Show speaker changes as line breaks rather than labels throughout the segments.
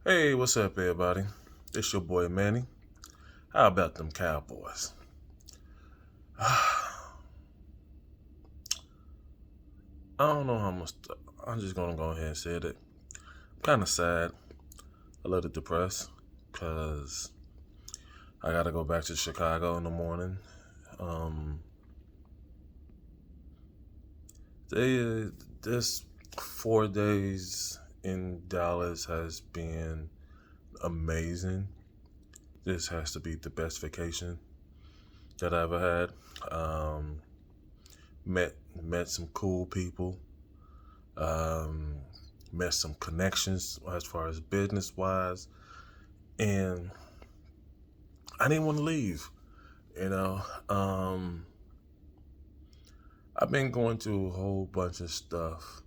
Hey, what's up, everybody? It's your boy Manny. How about them Cowboys? I don't know how much. I'm just gonna go ahead and say that. I'm kind of sad, a little depressed, cause I gotta go back to Chicago in the morning. Um, they this 4 days in Dallas has been amazing. This has to be the best vacation that I ever had. Met some cool people. Um, Met some connections as far as business wise, and I didn't want to leave. You know, um, I've been going through a whole bunch of stuff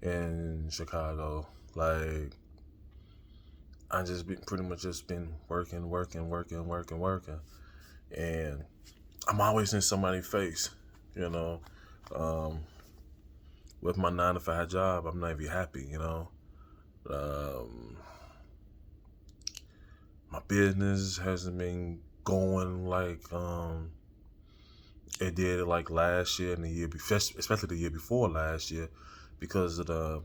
in Chicago. Like I just been pretty much just been working, and I'm always in somebody's face. You know, um, with my 9 to 5 job, I'm not even happy. Um, my business hasn't been going like it did like last year and the year before, especially the year before last year, because of the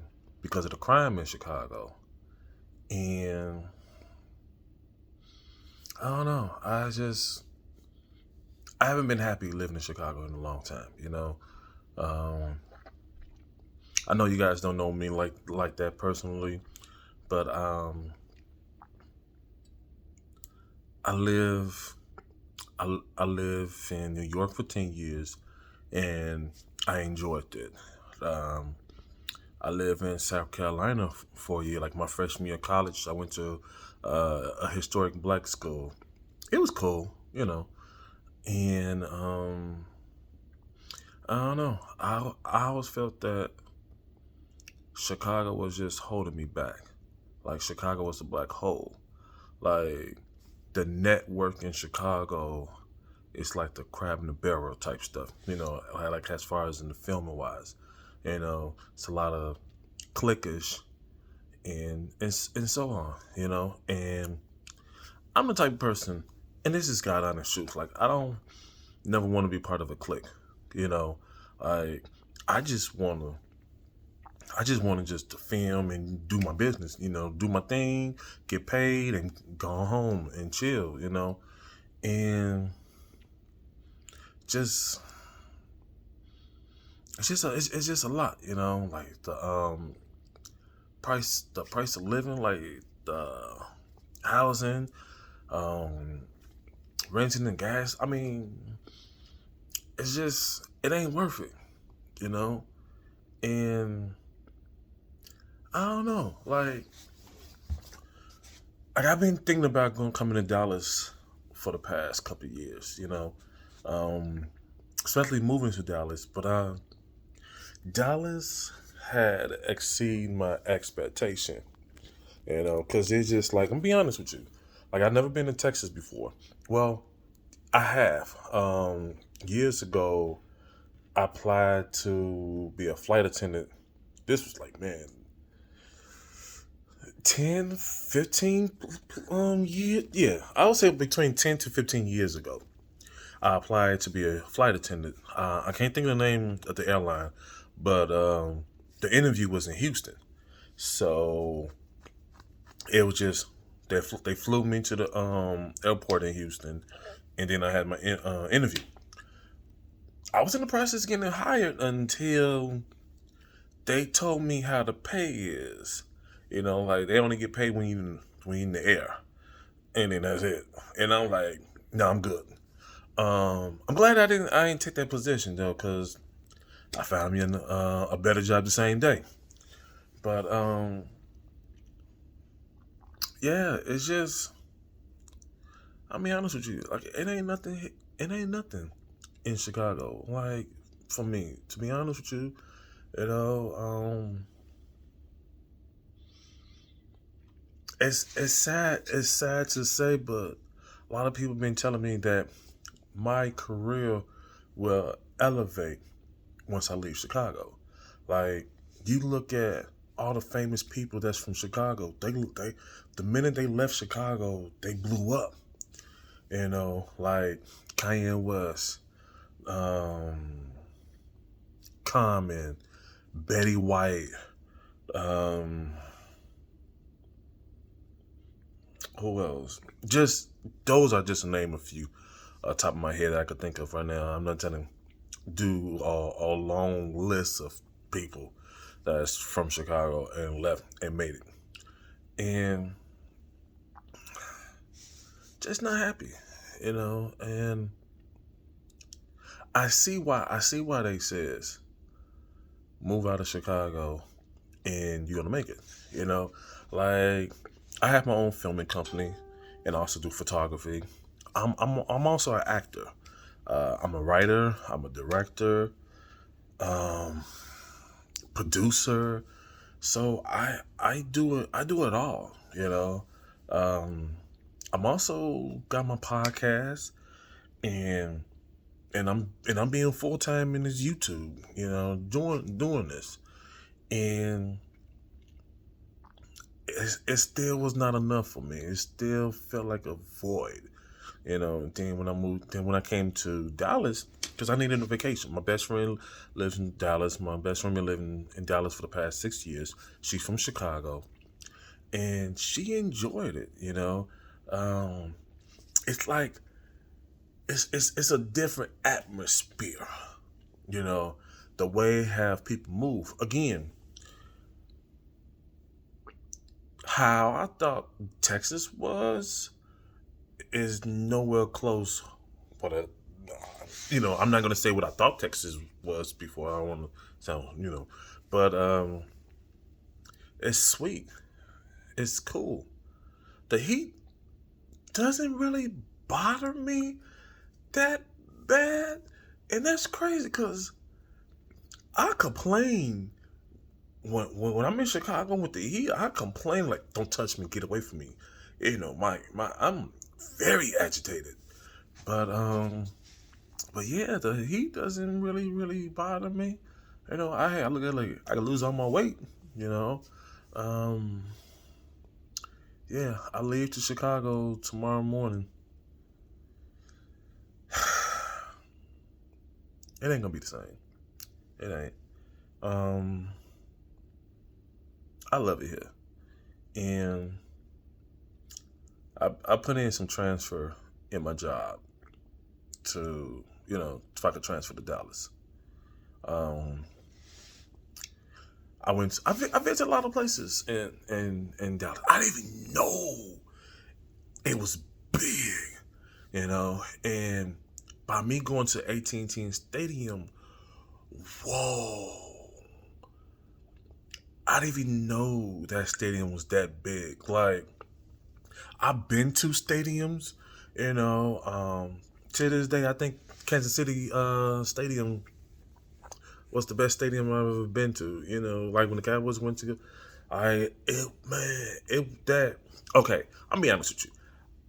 crime in Chicago. And I don't know. I haven't been happy living in Chicago in a long time. Um, I know you guys don't know me like that personally, but I live I lived in New York for 10 years, and I enjoyed it. Um, I live in South Carolina for a year. Like my freshman year of college, I went to a historic black school. It was cool, and I don't know. I always felt that Chicago was just holding me back. Like Chicago was a black hole. Like the network in Chicago is like the crab in the barrel type stuff. Like as far as in the filming wise, it's a lot of cliquish and so on. And I'm the type of person, and this is God honest truth. Like I don't never want to be part of a clique. You know, like I just wanna just to film and do my business. Do my thing, get paid, and go home and chill. And just it's just a lot. Like the price of living, like the housing, um, renting and gas. I mean, it ain't worth it, you know. And I don't know, like I've been thinking about coming to Dallas for the past couple of years, um, especially moving to Dallas. But Dallas had exceed my expectation, because it's just like I'm be honest with you, like I've never been to Texas before. Well, I have. Years ago, I applied to be a flight attendant. This was like, man, 10, 15 years. Yeah, I would say between 10 to 15 years ago. I applied to be a flight attendant. I can't think of the name of the airline, but the interview was in Houston. So it was just, they flew me to the airport in Houston, and then I had my interview. I was in the process of getting hired until they told me how the pay is. Like they only get paid when you in the air, and then that's it. And I'm like, no, I'm good. I'm glad I didn't take that position though, because I found me a better job the same day. But yeah, it's just, I'll be honest with you, like it ain't nothing. It ain't nothing in Chicago. Like for me, to be honest with you, you know, um, it's sad. It's sad to say, but a lot of people been telling me that my career will elevate once I leave Chicago. Like you look at all the famous people that's from Chicago. The minute they left Chicago, they blew up. Like Kanye West, um, Common, Betty White, um, who else? Just those are just to name a few, top of my head that I could think of right now. I'm not telling do a long list of people that's from Chicago and left and made it, and just not happy, And I see why they says move out of Chicago and you're gonna make it. You know, like I have my own filming company and also do photography. I'm also an actor. I'm a writer. I'm a director, um, producer. So I do it all. Um, I'm also got my podcast and and I'm being full time in this YouTube. Doing this and it still was not enough for me. It still felt like a void. Then when I came to Dallas, because I needed a vacation. My best friend lives in Dallas. My best friend been living in Dallas for the past 6 years. She's from Chicago, and she enjoyed it. Um, it's like it's a different atmosphere. You know, the way have people move again. How I thought Texas was is nowhere close. But I'm not gonna say what I thought Texas was before. I don't want to sound. But it's sweet. It's cool. The heat doesn't really bother me that bad, and that's crazy because I complain when I'm in Chicago with the heat. I complain like, "Don't touch me, get away from me." My I'm very agitated, but yeah, the heat doesn't really bother me. I look at it like I can lose all my weight. You know, um, yeah, I leave to Chicago tomorrow morning. It ain't gonna be the same. It ain't. Um, I love it here, and I put in some transfer in my job to if I could transfer to Dallas. Um, I visited a lot of places in Dallas. I didn't even know it was big, and by me going to AT&T Stadium, whoa, I didn't even know that stadium was that big. Like, I've been to stadiums, to this day, I think Kansas City Stadium was the best stadium I've ever been to. Like when the Cowboys went to, I it man it that okay. I'm be honest with you.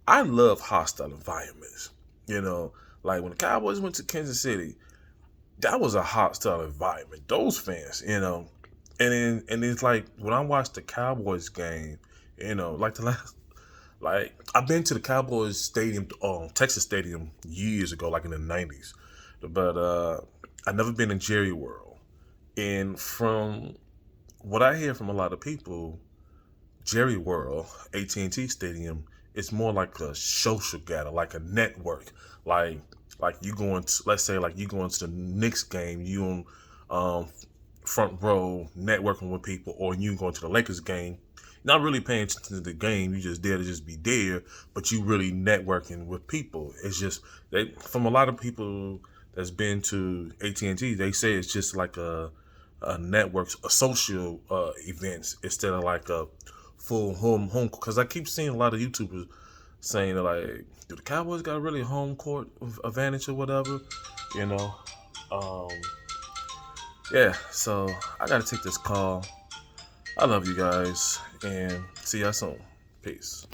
I love hostile environments. Like when the Cowboys went to Kansas City, that was a hostile environment. Those fans, and it's like when I watched the Cowboys game, like the last. Like I've been to the Cowboys Stadium, Texas Stadium years ago, like in the '90s, but I never been in Jerry World. And from what I hear from a lot of people, Jerry World, AT&T Stadium, it's more like a social gather, like a network. Like like you going to, let's say, like you going to the Knicks game, you on front row networking with people, or you going to the Lakers game, not really paying attention to the game. You just there to just be there, but you really networking with people. It's just from a lot of people that's been to AT&T, they say it's just like a network, a social events instead of like a full home. Because I keep seeing a lot of YouTubers saying that, like, do the Cowboys got really home court advantage or whatever? You know, um, yeah. So I gotta take this call. I love you guys and see y'all soon. Peace.